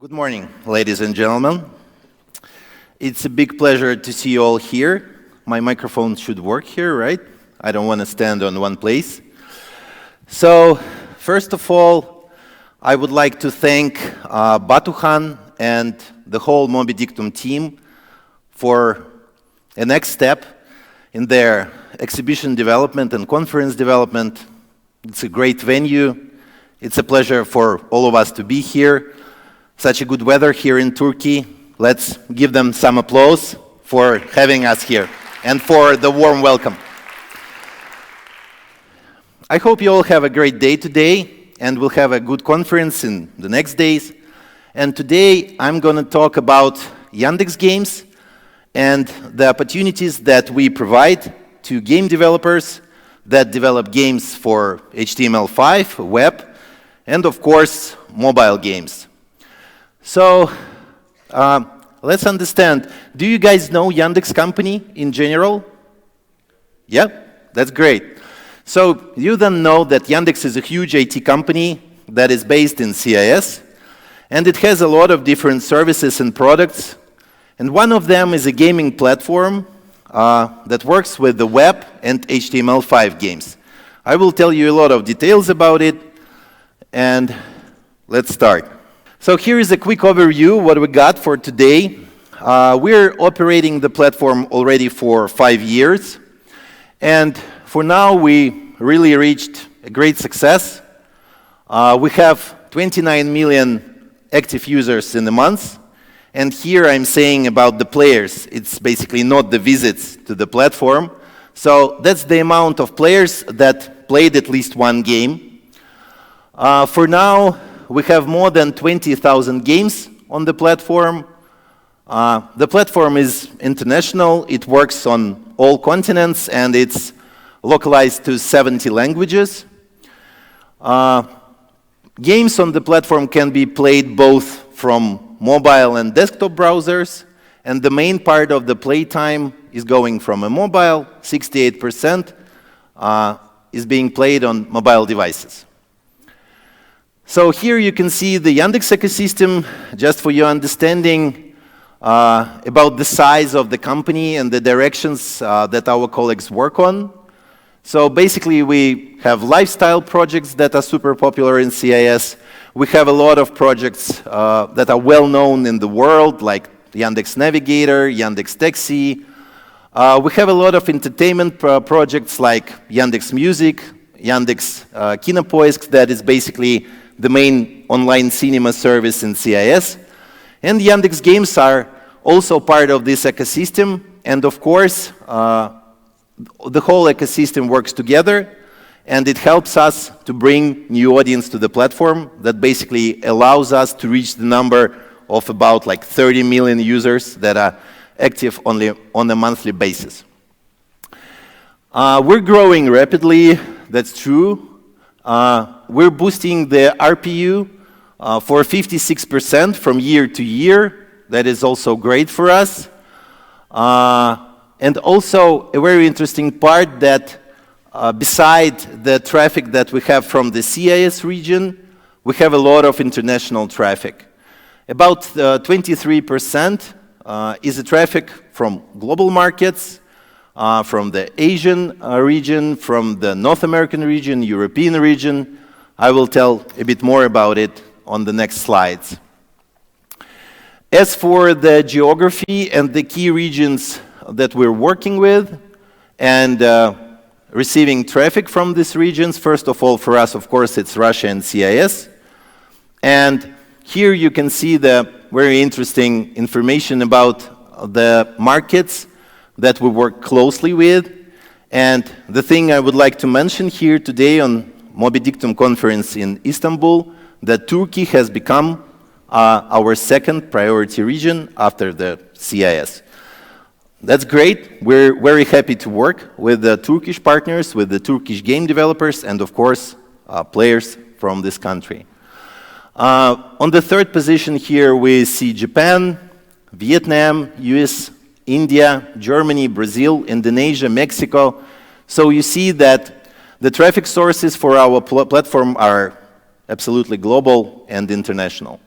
Good morning, ladies and gentlemen. It's a big pleasure to see you all here. My microphone should work here, right? I don't want to stand on one place. So, first of all, I would like to thank Batuhan and the whole Mobidictum team for a next step in their exhibition development and conference development. It's a great venue. It's a pleasure for all of us to be here. Such a good weather here in Turkey. Let's give them some applause for having us here and for the warm welcome. I hope you all have a great day today and we'll have a good conference in the next days. And today I'm going to talk about Yandex Games and the opportunities that we provide to game developers that develop games for HTML5, web, and of course, mobile games. So, let's understand. Do you guys know Yandex company in general? Yeah, that's great. So, you then know that Yandex is a huge IT company that is based in CIS, and it has a lot of different services and products. And one of them is a gaming platform that works with the web and HTML5 games. I will tell you a lot of details about it, and let's start. So here is a quick overview what we got for today. We're operating the platform already for 5 years, and for now we really reached a great success. We have 29 million active users in a month, and here I'm saying about the players. It's basically not the visits to the platform. So that's the amount of players that played at least one game. For now, we have more than 20,000 games on the platform. The platform is international. It works on all continents, and it's localized to 70 languages. Games on the platform can be played both from mobile and desktop browsers, and the main part of the playtime is going from a mobile. 68% is being played on mobile devices. So here you can see the Yandex ecosystem, just for your understanding about the size of the company and the directions that our colleagues work on. So basically we have lifestyle projects that are super popular in CIS. We have a lot of projects that are well known in the world, like Yandex Navigator, Yandex Taxi. We have a lot of entertainment projects like Yandex Music, Yandex Kinopoisk, that is basically the main online cinema service in CIS. And Yandex Games are also part of this ecosystem. And of course, the whole ecosystem works together, and it helps us to bring new audience to the platform that basically allows us to reach the number of about like 30 million users that are active only on a monthly basis. We're growing rapidly, that's true. We're boosting the RPU for 56% from year to year. That is also great for us. And also a very interesting part that beside the traffic that we have from the CIS region, we have a lot of international traffic. About 23% is the traffic from global markets, from the Asian region, from the North American region, European region. I will tell a bit more about it on the next slides. As for the geography and the key regions that we're working with and receiving traffic from these regions, first of all, for us, of course, it's Russia and CIS. And here you can see the very interesting information about the markets that we work closely with. And the thing I would like to mention here today on Mobidictum conference in Istanbul, that Turkey has become our second priority region after the CIS. That's great. We're very happy to work with the Turkish partners, with the Turkish game developers, and of course, players from this country. On the third position here, we see Japan, Vietnam, US, India, Germany, Brazil, Indonesia, Mexico. So you see that the traffic sources for our platform are absolutely global and international.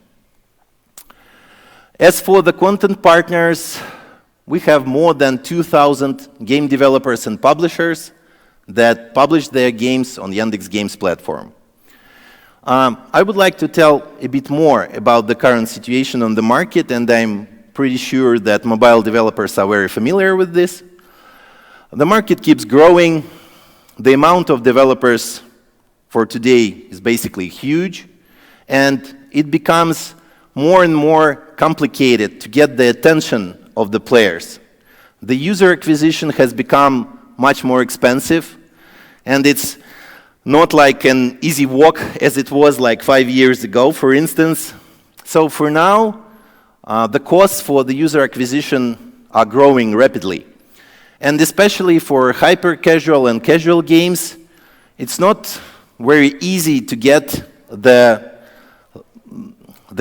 As for the content partners, we have more than 2,000 game developers and publishers that publish their games on Yandex Games platform. I would like to tell a bit more about the current situation on the market, and I'm pretty sure that mobile developers are very familiar with this. The market keeps growing. The amount of developers for today is basically huge, and it becomes more and more complicated to get the attention of the players. The user acquisition has become much more expensive, and it's not like an easy walk as it was like 5 years ago, for instance. So for now, the costs for the user acquisition are growing rapidly. And especially for hyper-casual and casual games, it's not very easy to get the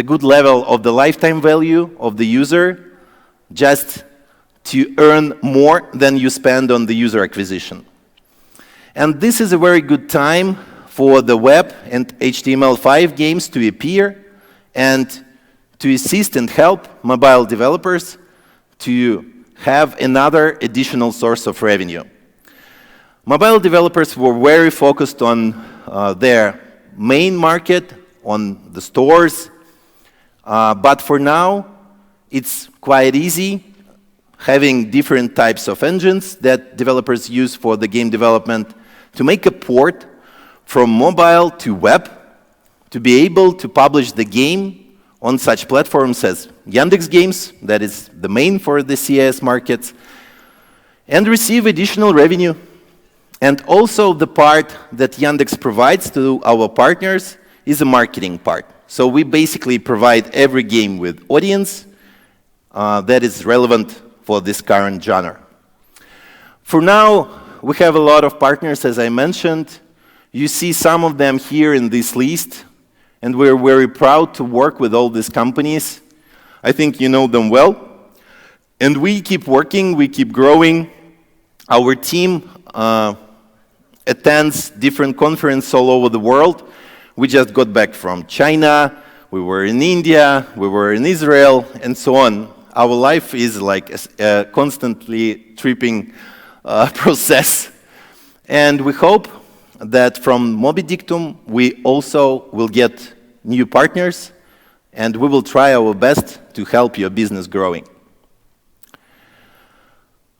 good level of the lifetime value of the user just to earn more than you spend on the user acquisition. And this is a very good time for the WEB and HTML5 games to appear and to assist and help mobile developers to have another additional source of revenue. Mobile developers were very focused on their main market, on the stores, but for now, it's quite easy having different types of engines that developers use for the game development to make a port from mobile to web to be able to publish the game on such platforms as Yandex Games, that is the main for the CIS markets, and receive additional revenue. And also the part that Yandex provides to our partners is a marketing part. So we basically provide every game with audience that is relevant for this current genre. For now, we have a lot of partners, as I mentioned. You see some of them here in this list, and we're very proud to work with all these companies. I think you know them well. And we keep working, we keep growing. Our team attends different conferences all over the world. We just got back from China, we were in India, we were in Israel, and so on. Our life is like a constantly tripping process. And we hope that from Mobidictum, we also will get new partners, and we will try our best to help your business growing.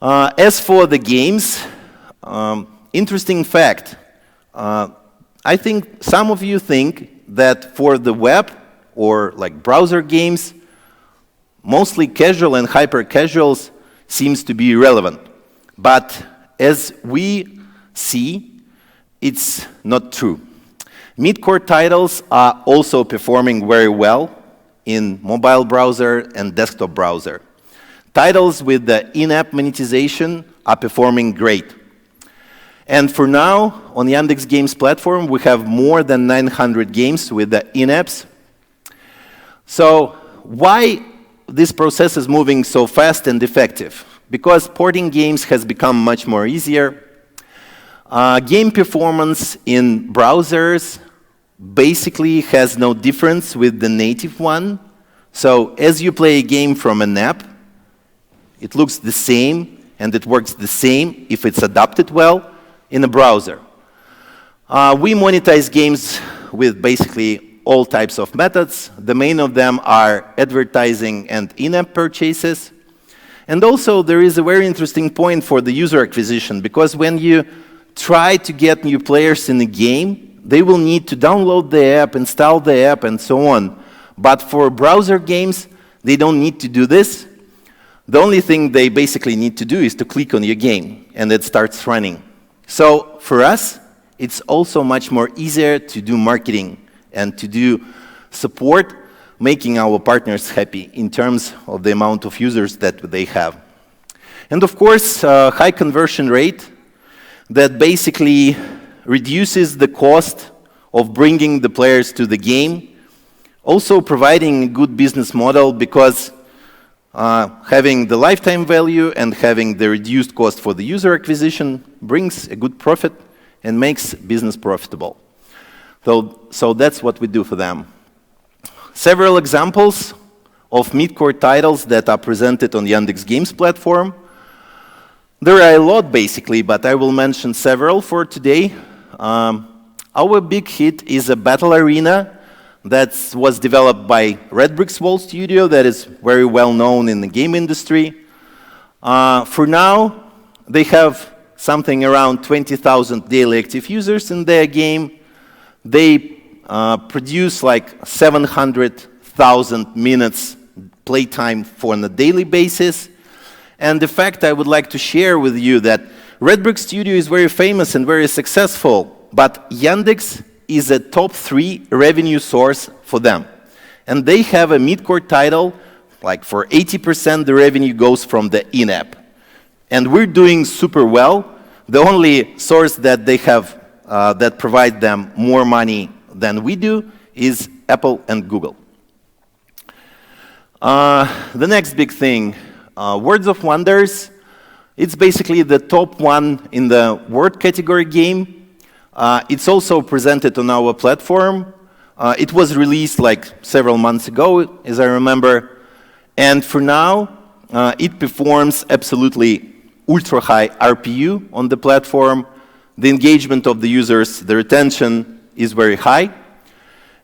As for the games, interesting fact. I think some of you think that for the web or like browser games, mostly casual and hyper-casuals seems to be irrelevant. But as we see, it's not true. Midcore titles are also performing very well in mobile browser and desktop browser. Titles with the in-app monetization are performing great. And for now, on the Yandex Games platform, we have more than 900 games with the in-apps. So why this process is moving so fast and effective? Because porting games has become much more easier. Game performance in browsers basically has no difference with the native one. So as you play a game from an app, it looks the same and it works the same if it's adapted well in a browser. We monetize games with basically all types of methods. The main of them are advertising and in-app purchases. And also there is a very interesting point for the user acquisition, because when you try to get new players in a game, they will need to download the app, install the app, and so on. But for browser games, they don't need to do this. The only thing they basically need to do is to click on your game, and it starts running. So for us, it's also much more easier to do marketing and to do support, making our partners happy in terms of the amount of users that they have. And of course, high conversion rate that basically reduces the cost of bringing the players to the game, also providing a good business model, because having the lifetime value and having the reduced cost for the user acquisition brings a good profit and makes business profitable. So that's what we do for them. Several examples of Midcore titles that are presented on Yandex Games platform. There are a lot, basically, but I will mention several for today. Our big hit is a battle arena that was developed by Red Bricks Wall Studio that is very well known in the game industry. For now, they have something around 20,000 daily active users in their game. They produce like 700,000 minutes playtime on a daily basis. And the fact I would like to share with you that Red Brick Studio is very famous and very successful, but Yandex is a top 3 revenue source for them. And they have a Midcore title, like for 80% the revenue goes from the in-app. And we're doing super well. The only source that they have that provide them more money than we do is Apple and Google. The next big thing, Words of Wonders. It's basically the top one in the word category game. It's also presented on our platform. It was released like several months ago, as I remember. And for now, it performs absolutely ultra high RPU on the platform. The engagement of the users, the retention is very high.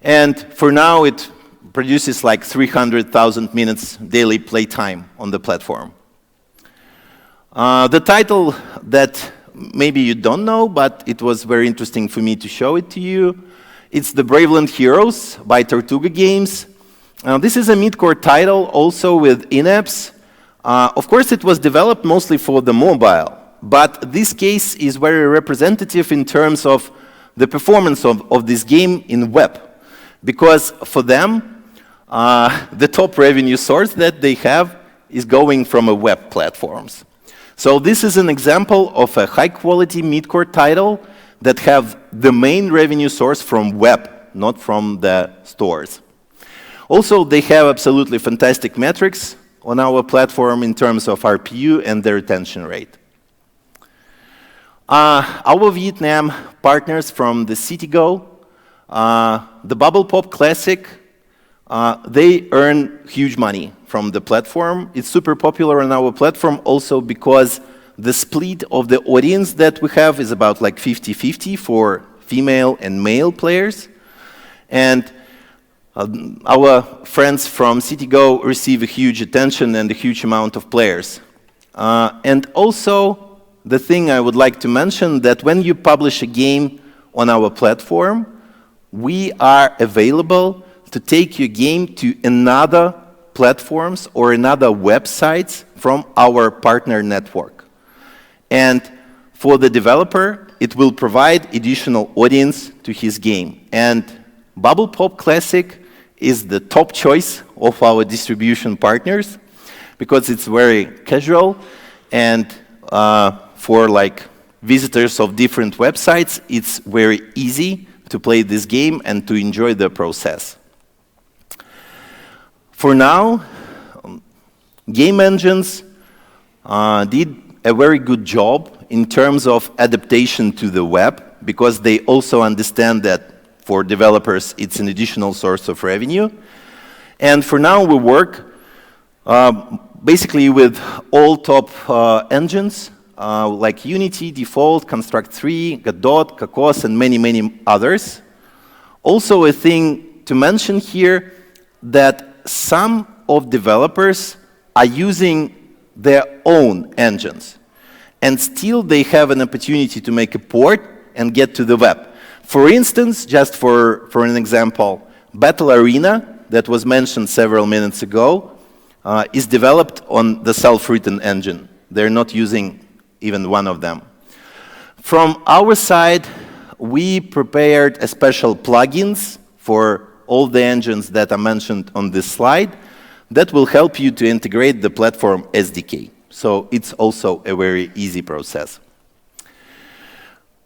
And for now, it produces like 300,000 minutes daily playtime on the platform. The title that maybe you don't know, but it was very interesting for me to show it to you. It's the Braveland Heroes by Tortuga Games. This is a Midcore title also with in-apps. Of course, it was developed mostly for the mobile, but this case is very representative in terms of the performance of this game in web. Because for them, the top revenue source that they have is going from a web platforms. So this is an example of a high-quality Midcore title that have the main revenue source from web, not from the stores. Also, they have absolutely fantastic metrics on our platform in terms of RPU and their retention rate. Our Vietnam partners from the CityGo, the Bubble Pop Classic, they earn huge money from the platform. It's super popular on our platform also because the split of the audience that we have is about like 50-50 for female and male players. And our friends from CityGo receive a huge attention and a huge amount of players. And also, the thing I would like to mention that when you publish a game on our platform, we are available to take your game to another platforms or another websites from our partner network. And for the developer, it will provide additional audience to his game. And Bubble Pop Classic is the top choice of our distribution partners because it's very casual and for like visitors of different websites, it's very easy to play this game and to enjoy the process. For now, game engines did a very good job in terms of adaptation to the web because they also understand that for developers, it's an additional source of revenue. And for now, we work basically with all top engines like Unity, Default, Construct 3, Godot, Kakos, and many, many others. Also, a thing to mention here that some of developers are using their own engines, and still they have an opportunity to make a port and get to the web. For instance, just for an example, Battle Arena, that was mentioned several minutes ago, is developed on the self-written engine. They're not using even one of them. From our side, we prepared a special plugins for all the engines that are mentioned on this slide that will help you to integrate the platform SDK. So it's also a very easy process.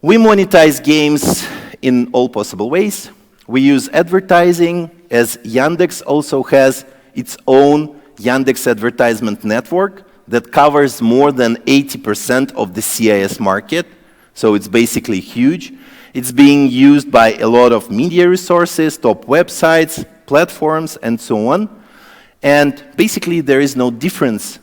We monetize games in all possible ways. We use advertising, as Yandex also has its own Yandex advertisement network that covers more than 80% of the CIS market. So it's basically huge. It's being used by a lot of media resources, top websites, platforms, and so on. And basically, there is no difference.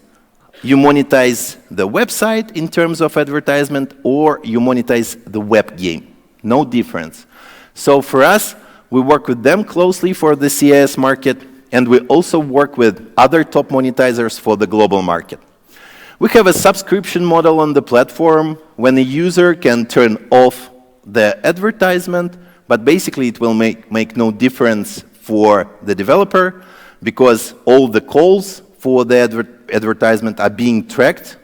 You monetize the website in terms of advertisement, or you monetize the web game. No difference. So for us, we work with them closely for the CIS market, and we also work with other top monetizers for the global market. We have a subscription model on the platform when a user can turn off the advertisement, but basically it will make no difference for the developer because all the calls for the advertisement are being tracked,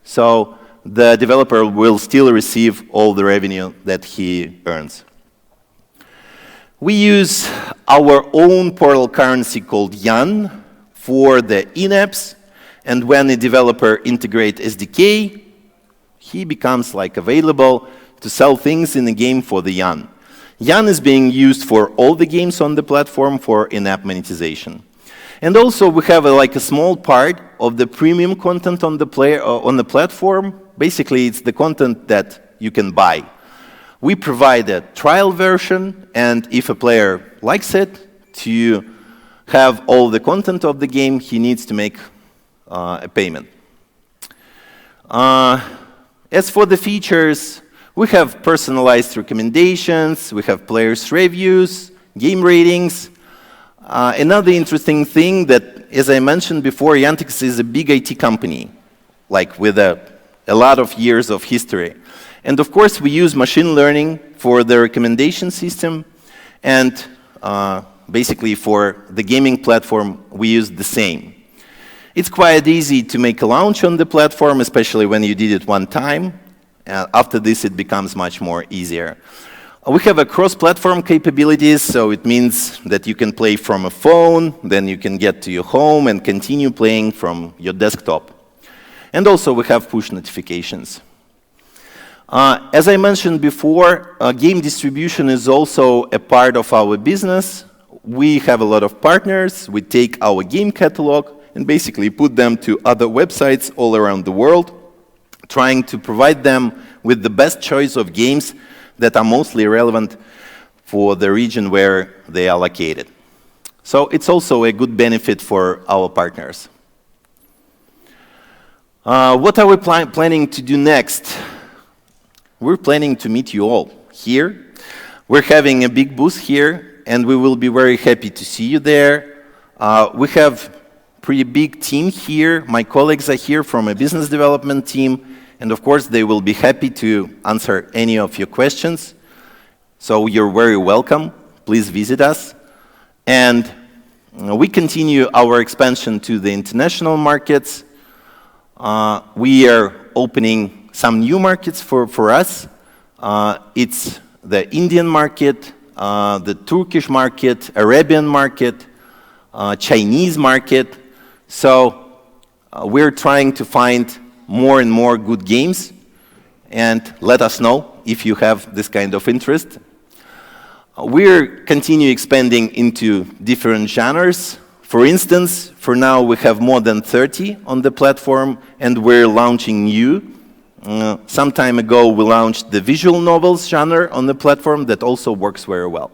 so the developer will still receive all the revenue that he earns. We use our own portal currency called Yan for the in-apps, and when a developer integrates SDK, he becomes available to sell things in the game for the Yan. Yan is being used for all the games on the platform for in-app monetization. And also we have a small part of the premium content on the platform. Basically, it's the content that you can buy. We provide a trial version, and if a player likes it, to have all the content of the game, he needs to make a payment. As for the features, we have personalized recommendations, we have players' reviews, game ratings. Another interesting thing that, as I mentioned before, Yandex is a big IT company, with a lot of years of history. And of course, we use machine learning for the recommendation system, and basically for the gaming platform, we use the same. It's quite easy to make a launch on the platform, especially when you did it one time. After this, it becomes much more easier. We have a cross-platform capabilities, so it means that you can play from a phone, then you can get to your home and continue playing from your desktop. And also we have push notifications. As I mentioned before, game distribution is also a part of our business. We have a lot of partners. We take our game catalog and basically put them to other websites all around the world, trying to provide them with the best choice of games that are mostly relevant for the region where they are located. So it's also a good benefit for our partners. What are we planning to do next? We're planning to meet you all here. We're having a big booth here, and we will be very happy to see you there. We have a pretty big team here. My colleagues are here from a business development team, and of course, they will be happy to answer any of your questions. So you're very welcome. Please visit us. And we continue our expansion to the international markets. We are opening some new markets for us. It's the Indian market, the Turkish market, Arabian market, Chinese market. So we're trying to find more and more good games, and let us know if you have this kind of interest. We're continue expanding into different genres. For instance, for now we have more than 30 on the platform, and we're launching new. Some time ago we launched the visual novels genre on the platform that also works very well.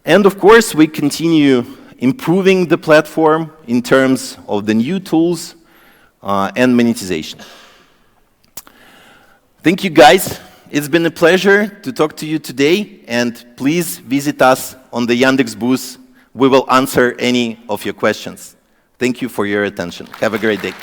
And of course we continue improving the platform in terms of the new tools and monetization. Thank you guys. It's been a pleasure to talk to you today, and please visit us on the Yandex booth. We will answer any of your questions. Thank you for your attention. Have a great day.